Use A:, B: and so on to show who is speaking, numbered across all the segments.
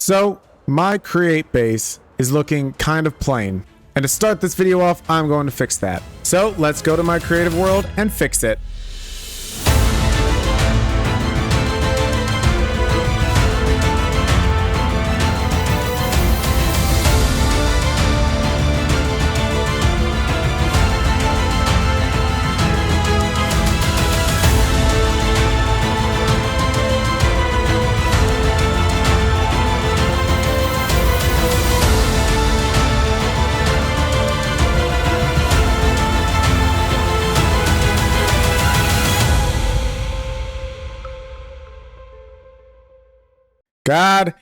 A: So my create base is looking kind of plain. And to start this video off, I'm going to fix that. So let's go to my creative world and fix it. God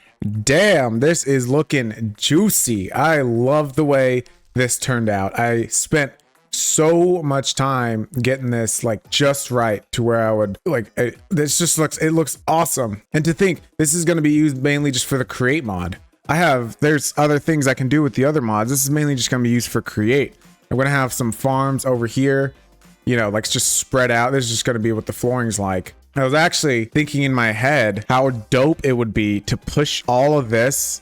A: damn, this is looking juicy. I love the way this turned out. I spent so much time getting this like just right to where I would like this just looks awesome. And to think this is going to be used mainly just for the create mod. There's other things I can do with the other mods. This is mainly just going to be used for create. I'm going to have some farms over here, you know, like just spread out. This is just going to be what the flooring's like. I was actually thinking in my head how dope it would be to push all of this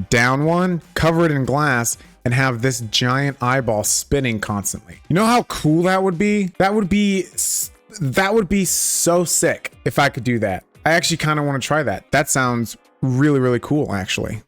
A: down one, cover it in glass, and have this giant eyeball spinning constantly. You know how cool that would be? That would be so sick if I could do that. I actually kind of want to try that. That sounds really, really cool, actually.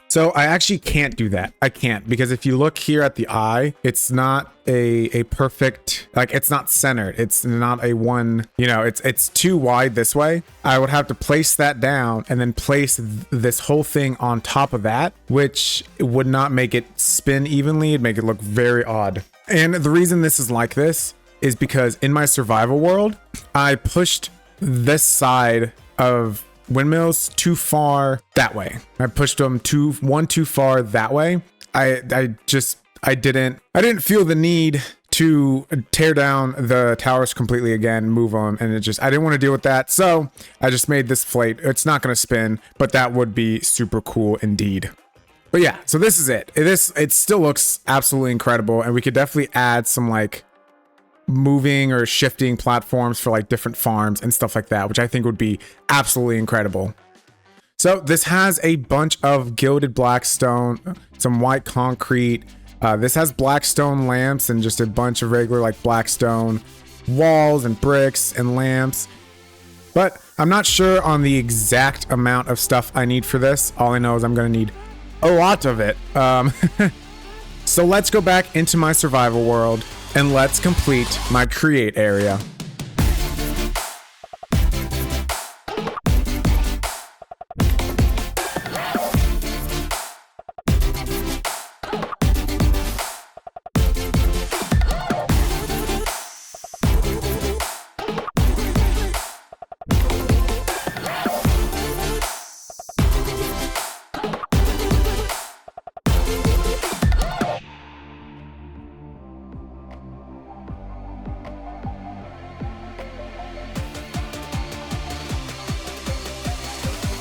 A: So I actually can't do that. I can't, because if you look here at the eye, it's not a perfect, like it's not centered. It's not a one, you know, it's too wide this way. I would have to place that down and then place this whole thing on top of that, which would not make it spin evenly. It'd make it look very odd. And the reason this is like this is because in my survival world, I pushed this side of windmills too far that way. I pushed them too far that way. I didn't feel the need to tear down the towers completely again, move them, and I didn't want to deal with that. So I just made this plate. It's not going to spin, but that would be super cool indeed. But yeah, so this is it. It still looks absolutely incredible, and we could definitely add some like moving or shifting platforms for like different farms and stuff like that, which I think would be absolutely incredible. So this has a bunch of gilded black stone, some white concrete. This has black stone lamps and just a bunch of regular like black stone walls and bricks and lamps. But I'm not sure on the exact amount of stuff I need for this. All I know is I'm going to need a lot of it. So let's go back into my survival world and let's complete my create area.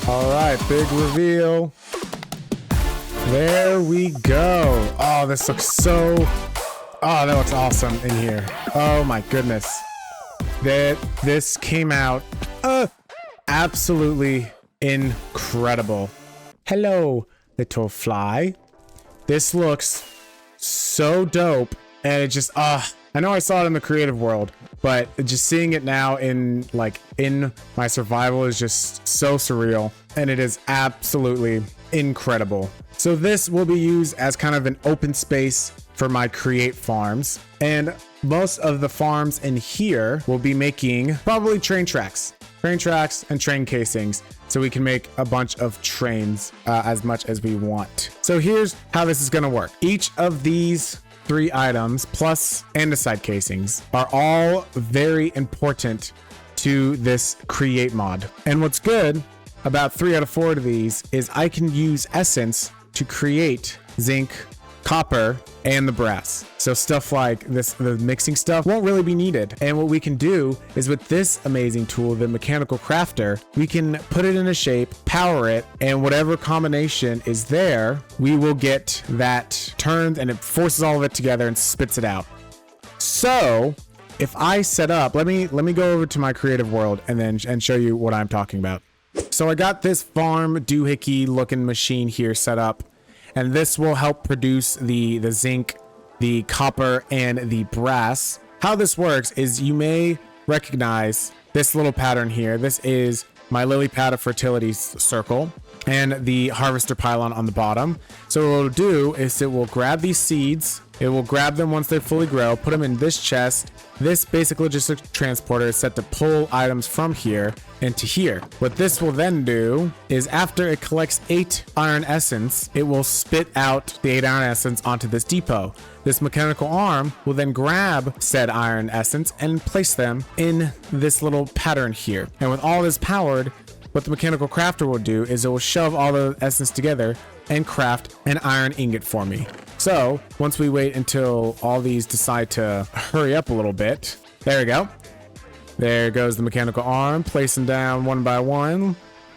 A: All right, big reveal. There we go. Oh, this looks that looks awesome in here. Oh my goodness. This came out absolutely incredible. Hello, little fly. This looks so dope, and it just I know I saw it in the creative world, but just seeing it now in my survival is just so surreal, and it is absolutely incredible. So this will be used as kind of an open space for my create farms, and most of the farms in here will be making probably train tracks and train casings, so we can make a bunch of trains as much as we want. So here's how this is going to work. Each of these 3 items plus andesite casings are all very important to this create mod. And what's good about 3 out of 4 of these is I can use essence to create zinc, copper, and the brass. So stuff like this, the mixing stuff won't really be needed. And what we can do is with this amazing tool, the mechanical crafter, we can put it in a shape, power it, and whatever combination is there, we will get that turned, and it forces all of it together and spits it out. So if I set up, let me go over to my creative world and show you what I'm talking about. So I got this farm doohickey looking machine here set up, and this will help produce the zinc, the copper, and the brass. How this works is you may recognize this little pattern here. This is my lily pad of fertility circle and the harvester pylon on the bottom. So what it'll do is it will grab these seeds. It will grab them once they fully grow, put them in this chest. This basic logistics transporter is set to pull items from here into here. What this will then do is after it collects 8 iron essence, it will spit out the 8 iron essence onto this depot. This mechanical arm will then grab said iron essence and place them in this little pattern here. And with all this powered, what the mechanical crafter will do is it will shove all the essence together and craft an iron ingot for me. So once we wait until all these decide to hurry up a little bit, there we go. There goes the mechanical arm, placing down one by one.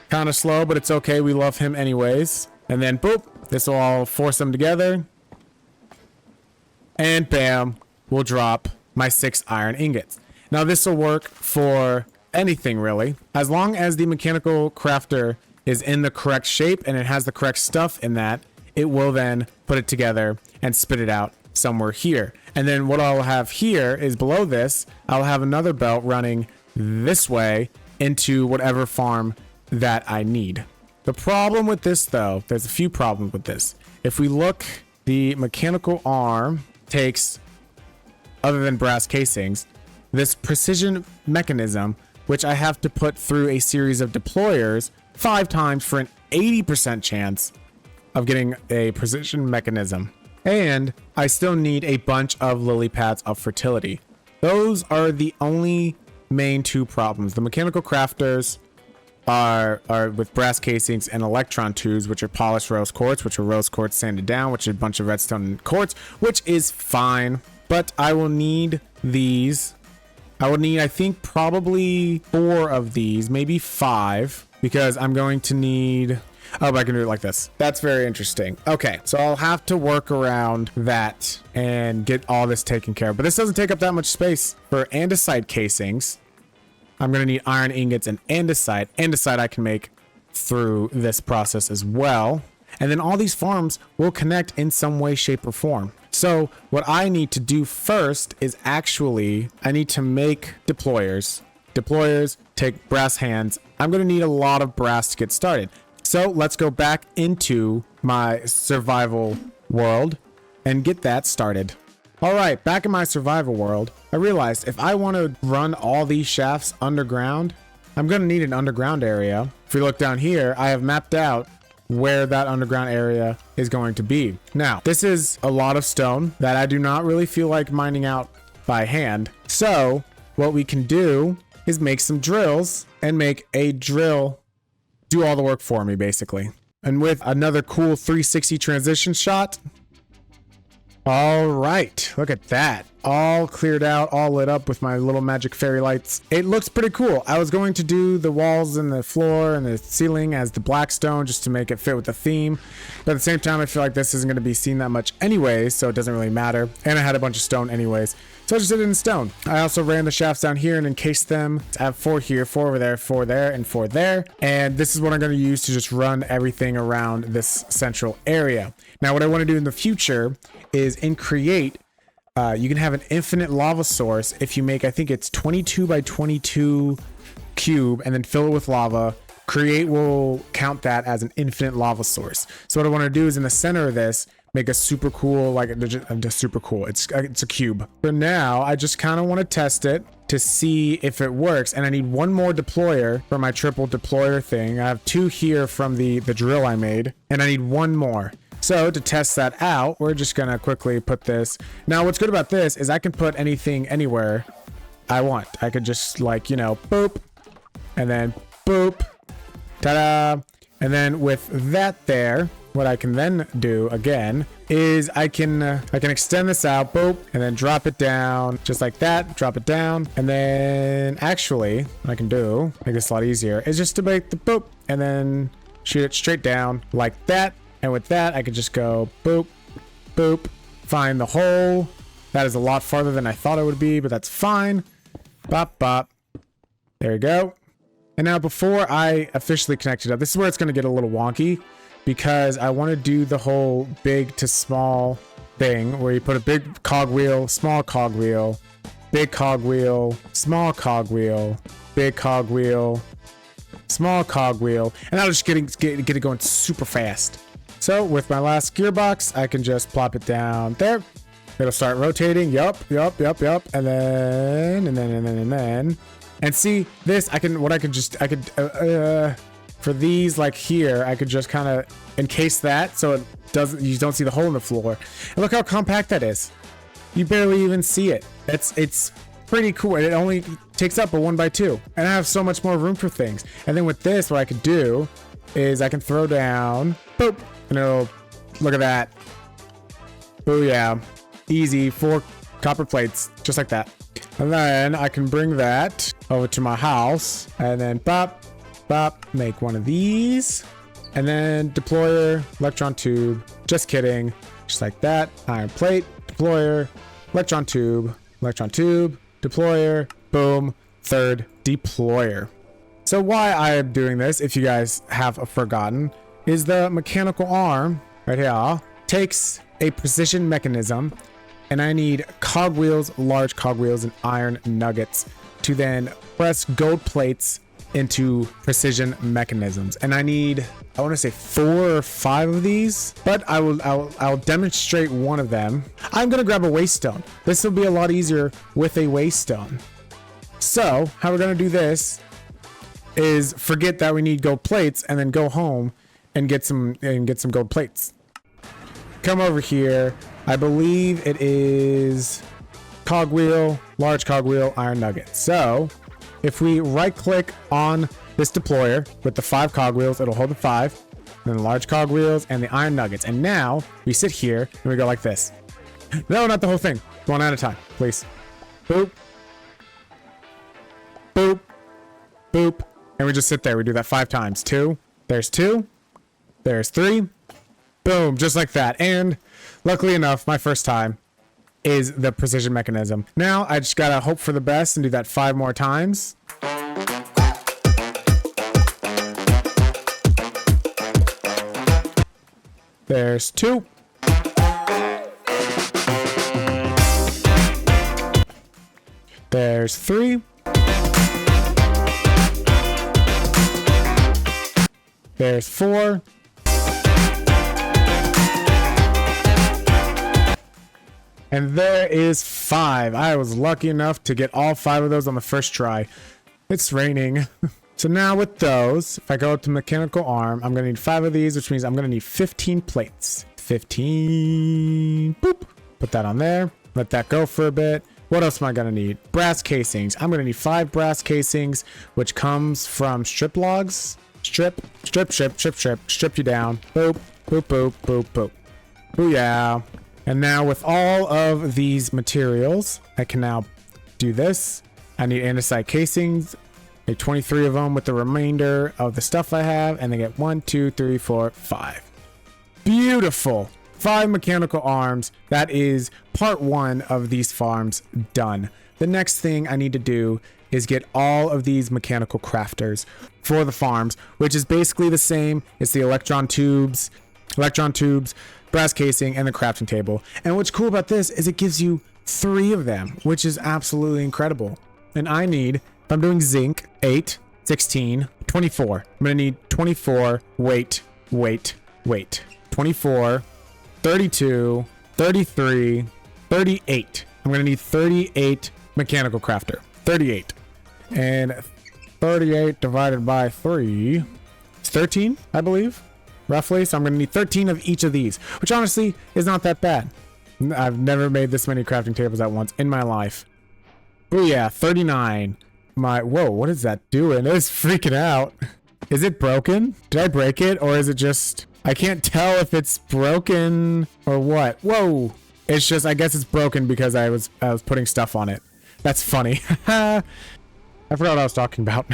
A: Kind of slow, but it's okay. We love him anyways. And then boop, this will all force them together. And bam, we'll drop my 6 iron ingots. Now this will work for anything really, as long as the mechanical crafter is in the correct shape and it has the correct stuff in that, it will then put it together and spit it out somewhere here. And then what I'll have here is below this, I'll have another belt running this way into whatever farm that I need. The problem with this though, there's a few problems with this. If we look, the mechanical arm takes, other than brass casings, this precision mechanism, which I have to put through a series of deployers 5 times for an 80% chance of getting a precision mechanism. And I still need a bunch of lily pads of fertility. Those are the only main 2 problems. The mechanical crafters are with brass casings and electron tubes, which are polished rose quartz, which are rose quartz sanded down, which is a bunch of redstone quartz, which is fine. But I will need these. I would need, I think, probably 4 of these, maybe 5, because I'm going to need... Oh, but I can do it like this. That's very interesting. Okay, so I'll have to work around that and get all this taken care of. But this doesn't take up that much space. For andesite casings, I'm going to need iron ingots and andesite. Andesite I can make through this process as well. And then all these farms will connect in some way, shape, or form. So what I need to do first is actually, I need to make deployers. Deployers take brass hands. I'm going to need a lot of brass to get started. So let's go back into my survival world and get that started. All right, back in my survival world, I realized if I want to run all these shafts underground, I'm going to need an underground area. If we look down here, I have mapped out where that underground area is going to be. Now, this is a lot of stone that I do not really feel like mining out by hand. So what we can do is make some drills and make a drill do all the work for me, basically. And with another cool 360 transition shot. All right, look at that. All cleared out, all lit up with my little magic fairy lights. It looks pretty cool. I was going to do the walls and the floor and the ceiling as the black stone just to make it fit with the theme. But at the same time, I feel like this isn't going to be seen that much anyways, so it doesn't really matter. And I had a bunch of stone anyways, so I just did it in stone. I also ran the shafts down here and encased them. I have 4 here, 4 over there, 4 there, and 4 there. And this is what I'm going to use to just run everything around this central area. Now, what I want to do in the future is in Create, you can have an infinite lava source if you make, I think it's 22 by 22 cube and then fill it with lava. Create will count that as an infinite lava source. So what I want to do is in the center of this, make a super cool, like just super cool. It's a cube. For now, I just kind of want to test it to see if it works. And I need 1 more deployer for my triple deployer thing. I have 2 here from the drill I made, and I need 1 more. So to test that out, we're just gonna quickly put this. Now what's good about this is I can put anything anywhere I want. I could just like, you know, boop, and then boop, ta-da. And then with that there, what I can then do again is I can extend this out, boop, and then drop it down just like that, drop it down. And then actually what I can do, make this a lot easier, is just to make the boop and then shoot it straight down like that. And with that, I could just go boop, boop, find the hole. That is a lot farther than I thought it would be, but that's fine. Bop, bop. There we go. And now before I officially connect it up, this is where it's going to get a little wonky because I want to do the whole big to small thing where you put a big cogwheel, small cogwheel, big cogwheel, small cogwheel, big cogwheel, small cogwheel, and I'll just get it going super fast. So with my last gearbox, I can just plop it down there. It'll start rotating. Yup. And then. And see this, for these like here, I could just kind of encase that so it doesn't, you don't see the hole in the floor. And look how compact that is. You barely even see it. It's pretty cool. And it only takes up a 1x2. And I have so much more room for things. And then with this, what I could do is I can throw down, boop, and it'll, look at that. Booyah. Easy, 4 copper plates, just like that. And then I can bring that over to my house and then bop, make one of these. And then deployer, electron tube, just kidding. Just like that, iron plate, deployer, electron tube, deployer, boom, third deployer. So why I am doing this, if you guys have forgotten, is the mechanical arm right here takes a precision mechanism, and I need cogwheels, large cogwheels, and iron nuggets to then press gold plates into precision mechanisms. And I need, I want to say 4 or 5 of these, but I'll demonstrate one of them. I'm gonna grab a waste stone. This will be a lot easier with a waste stone. So how we're gonna do this is forget that we need gold plates and then go home and get some gold plates. Come over here. I believe it is cogwheel, large cogwheel, iron nugget. So if we right click on this deployer with the 5 cogwheels, it'll hold the 5, then the large cogwheels and the iron nuggets. And now we sit here and we go like this. No, not the whole thing. One at a time, please. Boop. Boop. Boop. And we just sit there. We do that 5 times. 2. There's 2. There's 3. Boom. Just like that. And luckily enough, my first time is the precision mechanism. Now I just gotta hope for the best and do that 5 more times. There's 2. There's 3. There's 4. And there is 5. I was lucky enough to get all 5 of those on the first try. It's raining. So now with those, if I go to mechanical arm, I'm gonna need 5 of these, which means I'm gonna need 15 plates. 15, boop. Put that on there, let that go for a bit. What else am I gonna need? Brass casings. I'm gonna need 5 brass casings, which comes from strip logs. Strip you down. Boop, boop, boop, boop, boop. Booyah. And now with all of these materials, I can now do this. I need andesite casings, make 23 of them with the remainder of the stuff I have, and then get 1, 2, 3, 4, 5. Beautiful. 5 mechanical arms. That is part 1 of these farms done. The next thing I need to do is get all of these mechanical crafters for the farms, which is basically the same. It's the electron tubes, brass casing, and the crafting table. And what's cool about this is it gives you 3 of them, which is absolutely incredible. And I need, if I'm doing zinc, 8, 16, 24. I'm gonna need 24, wait. 24, 32, 33, 38. I'm gonna need 38 mechanical crafter. 38. And 38 divided by 3 is 13, I believe, roughly. So I'm going to need 13 of each of these, which honestly is not that bad. I've never made this many crafting tables at once in my life. Oh yeah, 39. Whoa, what is that doing? It's freaking out. Is it broken? Did I break it? Or is it just, I can't tell if it's broken or what. Whoa. It's just, I guess it's broken because I was putting stuff on it. That's funny. I forgot what I was talking about.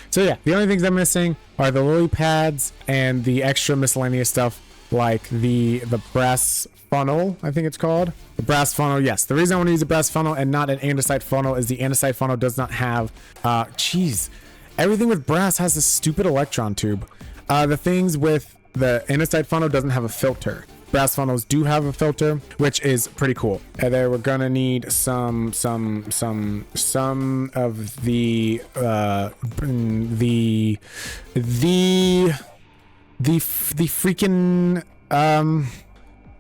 A: So yeah, the only things I'm missing are the lily pads and the extra miscellaneous stuff like the brass funnel, I think it's called. The brass funnel, yes. The reason I want to use a brass funnel and not an andesite funnel is the andesite funnel does not have, Everything with brass has a stupid electron tube. The things with the andesite funnel doesn't have a filter. Brass funnels do have a filter, which is pretty cool. And then we're gonna need some of the freaking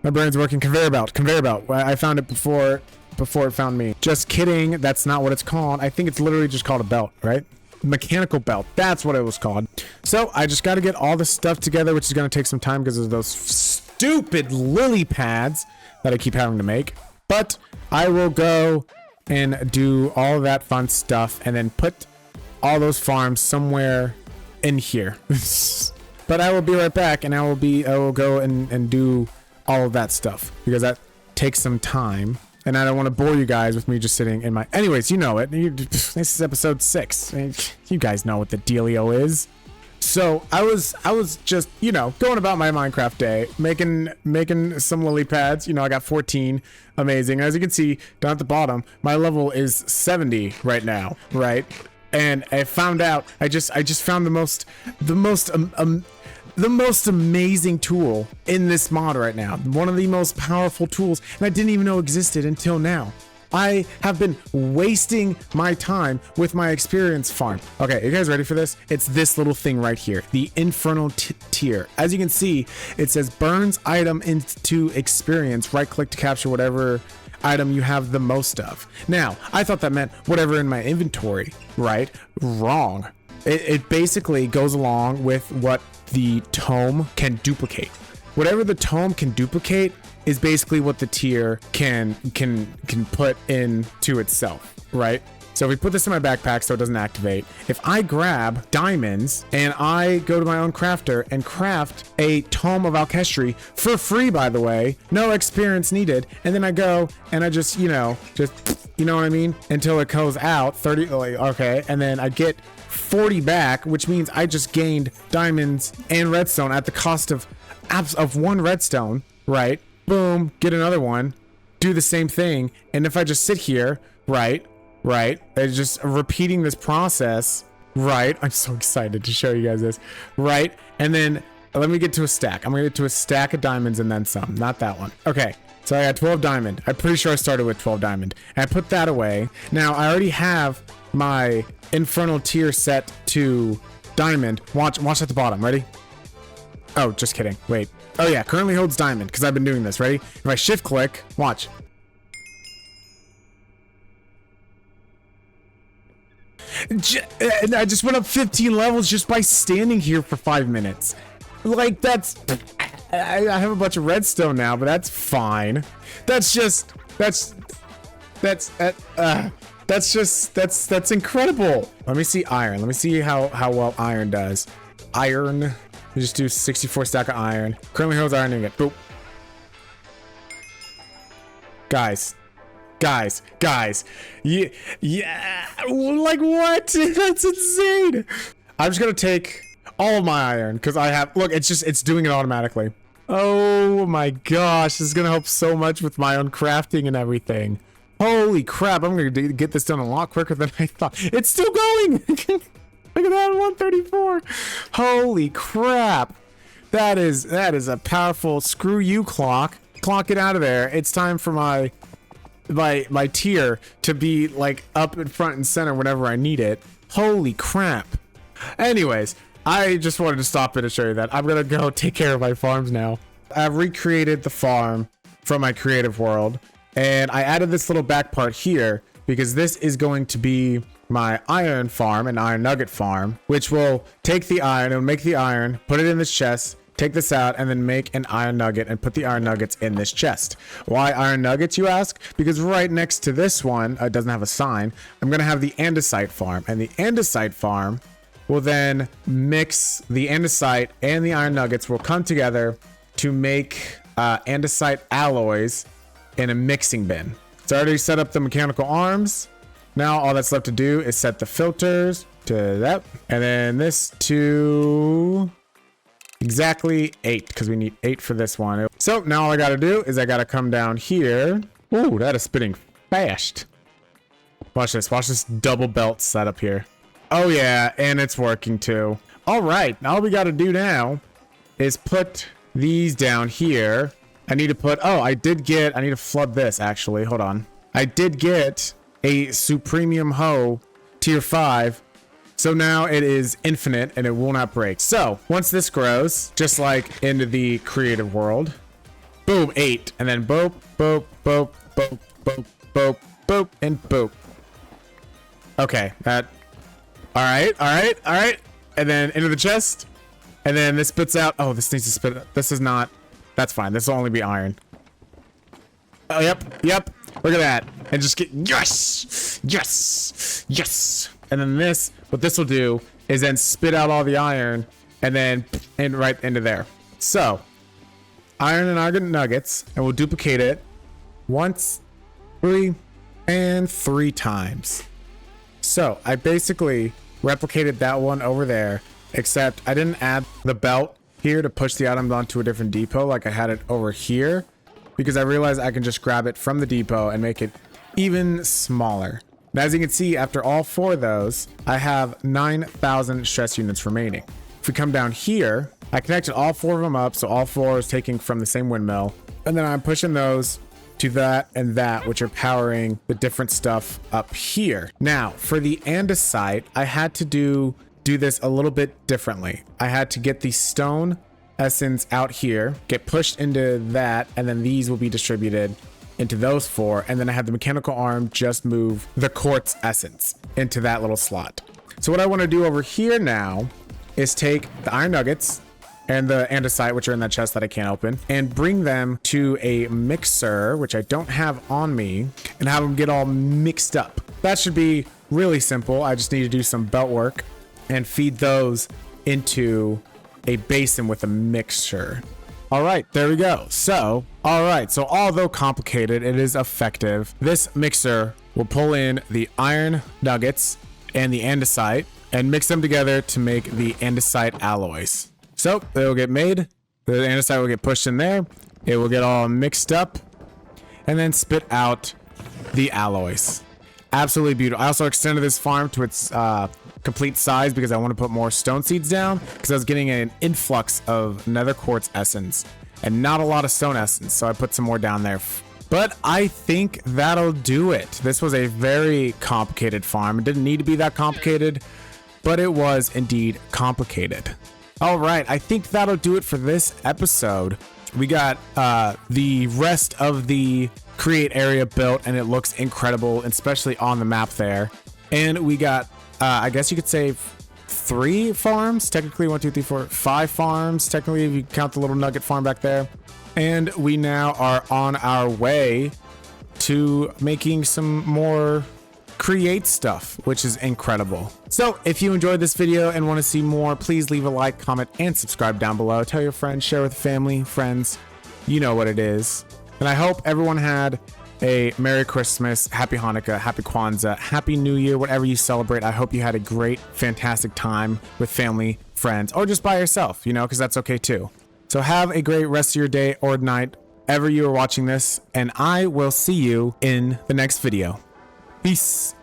A: my brain's working. Conveyor belt. I found it before it found me. Just kidding. That's not what it's called. I think it's literally just called a belt, right? Mechanical belt. That's what it was called. So I just got to get all this stuff together, which is going to take some time because of those stupid lily pads that I keep having to make. But I will go and do all of that fun stuff and then put all those farms somewhere in here. But I will be right back, and I will go and do all of that stuff because that takes some time. And I don't want to bore you guys with me just sitting in my... Anyways, you know it. This is episode 6. I mean, you guys know what the dealio is. So I was just, you know, going about my Minecraft day, making some lily pads. You know, I got 14. Amazing. As you can see down at the bottom, my level is 70 right now, right? And I found out, I just found the most amazing tool in this mod right now. One of the most powerful tools, and I didn't even know existed until now. I have been wasting my time with my experience farm. Okay, you guys ready for this? It's this little thing right here, the Infernal Tear. As you can see, it says burns item into experience. Right click to capture whatever item you have the most of. Now, I thought that meant whatever in my inventory, right? Wrong. It basically goes along with what the tome can duplicate. Whatever the tome can duplicate is basically what the tier can put into itself, right? So if we put this in my backpack so it doesn't activate, if I grab diamonds and I go to my own crafter and craft a Tome of Alkestri for free, by the way, no experience needed, and then I go and I just, you know what I mean? Until it goes out, 30, okay, and then I get 40 back, which means I just gained diamonds and redstone at the cost of one redstone, right? Boom, get another one, do the same thing, and if I just sit here, right, and just repeating this process, right? I'm so excited to show you guys this, right? And then let me get to a stack. I'm gonna get to a stack of diamonds and then some, not that one. Okay, so I got 12 diamond. I'm pretty sure I started with 12 diamond. And I put that away. Now I already have my Infernal Tier set to diamond. Watch at the bottom. Ready? Oh, just kidding. Wait. Oh yeah, currently holds diamond because I've been doing this. Ready? If I shift click, watch. And I just went up 15 levels just by standing here for 5 minutes. Like that's... I have a bunch of redstone now, but that's fine. That's incredible. Let me see iron. Let me see how well iron does. Iron. You just do 64 stack of iron. Currently holds iron ingot. Boop. Guys. Yeah. Like what? That's insane. I'm just gonna take all of my iron because I have. Look, it's doing it automatically. Oh my gosh, this is gonna help so much with my own crafting and everything. Holy crap, I'm gonna get this done a lot quicker than I thought. It's still going. Look at that, 134. Holy crap. That is a powerful screw you clock. Clock it out of there. It's time for my tier to be like up in front and center whenever I need it. Holy crap. Anyways, I just wanted to stop it to show you that. I'm gonna go take care of my farms now. I've recreated the farm from my creative world, and I added this little back part here because this is going to be my iron farm, an iron nugget farm, which will take the iron, it'll make the iron, put it in this chest, take this out, and then make an iron nugget and put the iron nuggets in this chest. Why iron nuggets, you ask? Because right next to this one, it doesn't have a sign, I'm gonna have the andesite farm, and the andesite farm will then mix the andesite and the iron nuggets will come together to make andesite alloys in a mixing bin. So I already set up the mechanical arms. Now all that's left to do is set the filters to that, and then this to exactly 8 because we need 8 for this one. So now all I gotta do is I gotta come down here. Ooh, that is spinning fast. Watch this double belt setup here. Oh yeah, and it's working too. All right, all we got to do now is put these down here. I need to put, oh, I need to flood this actually. Hold on. I did get a Supremium Hoe tier 5. So now it is infinite and it will not break. So once this grows, just like into the creative world, boom, 8. And then boop, boop, boop, boop, boop, boop, boop, and boop. Okay, that, all right. And then into the chest. And then this spits out, oh, this needs to spit, this is not, that's fine. This will only be iron. Oh, yep. Look at that. And just get, yes. And then this, what this will do is then spit out all the iron and then right into there. So iron and iron nuggets, and we'll duplicate it once, 3 times. So I basically replicated that one over there, except I didn't add the belt here to push the items onto a different depot like I had it over here, because I realized I can just grab it from the depot and make it even smaller. Now, as you can see, after all 4 of those, I have 9,000 stress units remaining. If we come down here, I connected all 4 of them up, so all 4 is taking from the same windmill, and then I'm pushing those to that and that, which are powering the different stuff up here. Now, for the andesite, I had to do this a little bit differently. I had to get the stone essence out here, get pushed into that, and then these will be distributed into those 4, and then I had the mechanical arm just move the quartz essence into that little slot. So what I want to do over here now is take the iron nuggets and the andesite, which are in that chest that I can't open, and bring them to a mixer, which I don't have on me, and have them get all mixed up. That should be really simple. I just need to do some belt work and feed those into a basin with a mixture. All right, there we go. So, all right, so although complicated, it is effective. This mixer will pull in the iron nuggets and the andesite and mix them together to make the andesite alloys. So they will get made, the andesite will get pushed in there, it will get all mixed up, and then spit out the alloys. Absolutely beautiful. I also extended this farm to its complete size because I want to put more stone seeds down, because I was getting an influx of nether quartz essence and not a lot of stone essence, so I put some more down there. But I think that'll do it. This was a very complicated farm. It didn't need to be that complicated, but it was indeed complicated. All right, I think that'll do it for this episode. We got the rest of the create area built, and it looks incredible, especially on the map there. And we got, I guess you could say 3 farms, technically 1, 2, 3, 4, 5 farms, technically if you count the little nugget farm back there. And we now are on our way to making some more create stuff, which is incredible. So if you enjoyed this video and want to see more, please leave a like, comment, and subscribe down below. Tell your friends, share with family, friends, you know what it is. And I hope everyone had a Merry Christmas, Happy Hanukkah, Happy Kwanzaa, Happy New Year, whatever you celebrate. I hope you had a great, fantastic time with family, friends, or just by yourself, you know, because that's okay too. So have a great rest of your day or night, ever you are watching this, and I will see you in the next video. Peace.